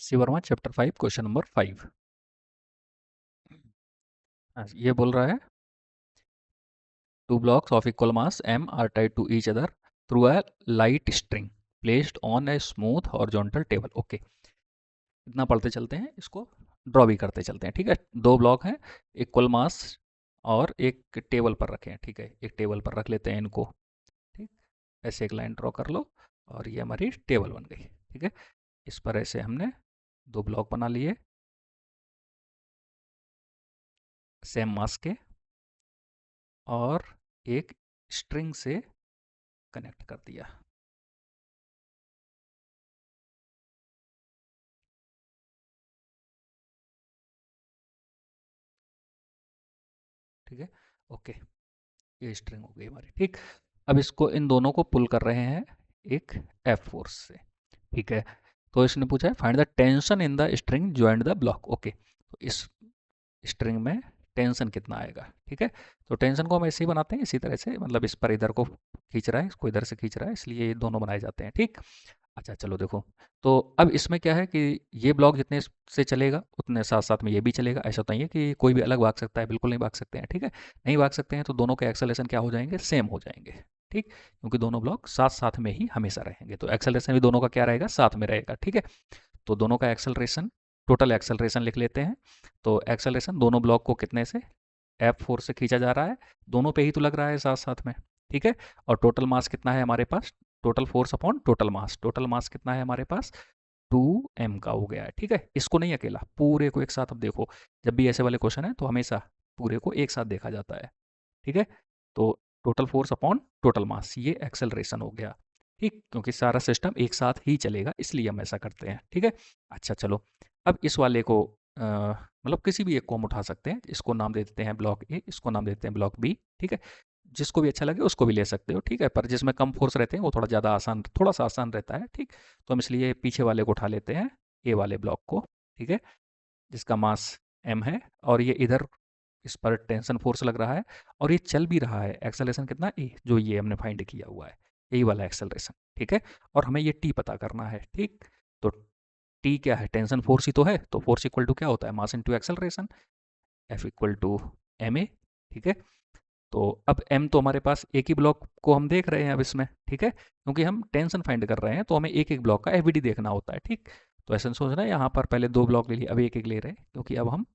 सी Verma chapter 5 question number 5। ये बोल रहा है two blocks of equal mass m are tied to each other through a light string placed on a smooth horizontal table. Okay, इतना पढ़ते चलते हैं, इसको ड्रॉ भी करते चलते हैं। ठीक है, दो ब्लॉक हैं इक्वल मास और एक टेबल पर रखे हैं। ठीक है, एक टेबल पर रख लेते हैं इनको। ठीक, ऐसे एक लाइन ड्रॉ कर लो और ये हमारी टेबल बन गई। ठीक है, इस पर ऐसे हमने दो ब्लॉक बना लिए सेम मास के और एक स्ट्रिंग से कनेक्ट कर दिया। ठीक है, ओके, ये स्ट्रिंग हो गई हमारी। ठीक, अब इसको इन दोनों को पुल कर रहे हैं एक एफ फोर्स से। ठीक है, तो इसने पूछा है find the tension in the string joint the block. Okay, तो इस स्ट्रिंग में टेंशन कितना आएगा। ठीक है, तो टेंशन को हम ऐसे ही बनाते हैं, इसी तरह से, मतलब इस पर इधर को खींच रहा है, इसको इधर से खींच रहा है, इसलिए ये दोनों बनाए जाते हैं। ठीक, अच्छा चलो देखो, तो अब इसमें क्या है कि ये ब्लॉक जितने से चलेगा उतने साथ साथ में ये भी चलेगा। ऐसा तो नहीं है कि कोई भी अलग भाग सकता है, बिल्कुल नहीं भाग सकते हैं। ठीक है, नहीं भाग सकते हैं तो दोनों के एक्सेलरेशन क्या हो जाएंगे, सेम हो जाएंगे। ठीक, क्योंकि दोनों ब्लॉक साथ साथ में ही हमेशा रहेंगे, तो एक्सेलरेशन भी दोनों का क्या रहेगा, साथ में रहेगा। ठीक है, तो दोनों का एक्सेलरेशन, टोटल एक्सेलरेशन लिख लेते हैं। तो एक्सेलरेशन दोनों ब्लॉक को कितने से, F4 से खींचा जा रहा है, दोनों पे ही तो लग रहा है साथ साथ में। ठीक है, और टोटल मास कितना है हमारे पास, total force upon total mass कितना है हमारे पास, 2m का हो गया है। ठीक है, इसको नहीं अकेला, पूरे को एक साथ। अब देखो, जब भी ऐसे वाले क्वेश्चन है तो हमेशा पूरे को एक साथ देखा जाता है। ठीक है, तो टोटल फोर्स अपॉन टोटल मास, ये एक्सेलरेशन हो गया। ठीक, क्योंकि सारा सिस्टम एक साथ ही चलेगा इसलिए हम ऐसा करते हैं। ठीक है, अच्छा चलो, अब इस वाले को मतलब किसी भी एक को हम उठा सकते हैं, इसको नाम दे देते हैं ब्लॉक ए, इसको नाम देते हैं ब्लॉक बी। ठीक है, जिसको भी अच्छा लगे उसको भी ले सकते हो। ठीक है, पर जिसमें कम फोर्स रहते हैं वो थोड़ा ज़्यादा आसान, थोड़ा सा आसान रहता है। ठीक, तो हम इसलिए पीछे वाले को उठा लेते हैं, ए वाले ब्लॉक को। ठीक है, जिसका मास m है और ये इधर इस पर टेंशन फोर्स लग रहा है और ये चल भी रहा है। एक्सेलरेशन कितना ए, जो ये हमने फाइंड किया हुआ है, यही वाला एक्सेलरेशन। ठीक है, और हमें ये टी पता करना है। ठीक, तो टी क्या है, टेंशन फोर्स ही तो है, तो फोर्स इक्वल टू क्या होता है, mass into acceleration, F equal to M A. ठीक है, तो अब एम तो हमारे पास एक ही ब्लॉक को हम देख रहे हैं अब इसमें। ठीक है, क्योंकि हम टेंशन फाइंड कर रहे हैं तो हमें एक एक ब्लॉक का एफबीडी देखना होता है। ठीक, तो ऐसा सोच रहे हैं, यहाँ पर पहले दो ब्लॉक ले लिए, अब एक एक ले रहे हैं, क्योंकि अब हम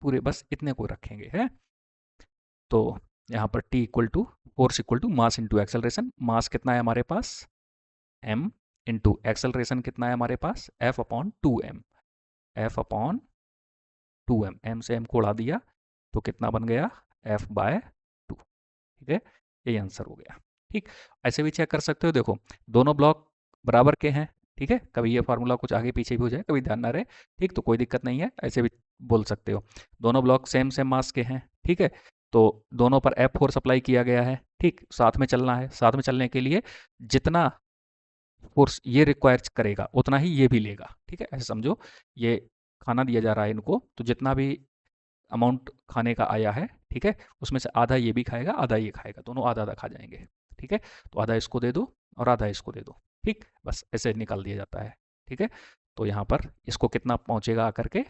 पूरे बस इतने को रखेंगे है। तो यहाँ पर T equal to force equal to mass into acceleration. Mass कितना है हमारे पास, एम, इंटू एक्सेलरेशन कितना है हमारे पास, F upon two M, F upon two M, M से एम को उड़ा दिया तो कितना बन गया, एफ बाय टू। ठीक है, यही आंसर हो गया। ठीक, ऐसे भी चेक कर सकते हो, देखो दोनों ब्लॉक बराबर के हैं। ठीक है, कभी ये फार्मूला कुछ आगे पीछे भी हो जाए, कभी ध्यान ना रहे। ठीक, तो कोई दिक्कत नहीं है, ऐसे भी बोल सकते हो। दोनों ब्लॉक सेम सेम मास के हैं। ठीक है, तो दोनों पर एफ फोर्स अप्लाई किया गया है। ठीक, साथ में चलना है, साथ में चलने के लिए जितना फोर्स ये रिक्वायर करेगा उतना ही ये भी लेगा। ठीक है, ऐसे समझो, ये खाना दिया जा रहा है इनको, तो जितना भी अमाउंट खाने का आया है, ठीक है, उसमें से आधा ये भी खाएगा, आधा ये खाएगा, दोनों आधा आधा खा जाएंगे। ठीक है, तो आधा इसको दे दो और आधा इसको दे दो। ठीक, बस ऐसे निकाल दिया जाता है। ठीक है, तो यहाँ पर इसको कितना पहुँचेगा आकर के,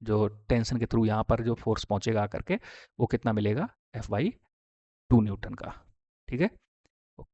जो टेंशन के थ्रू यहाँ पर जो फोर्स पहुँचेगा आकर के, वो कितना मिलेगा, F/2 न्यूटन का। ठीक है,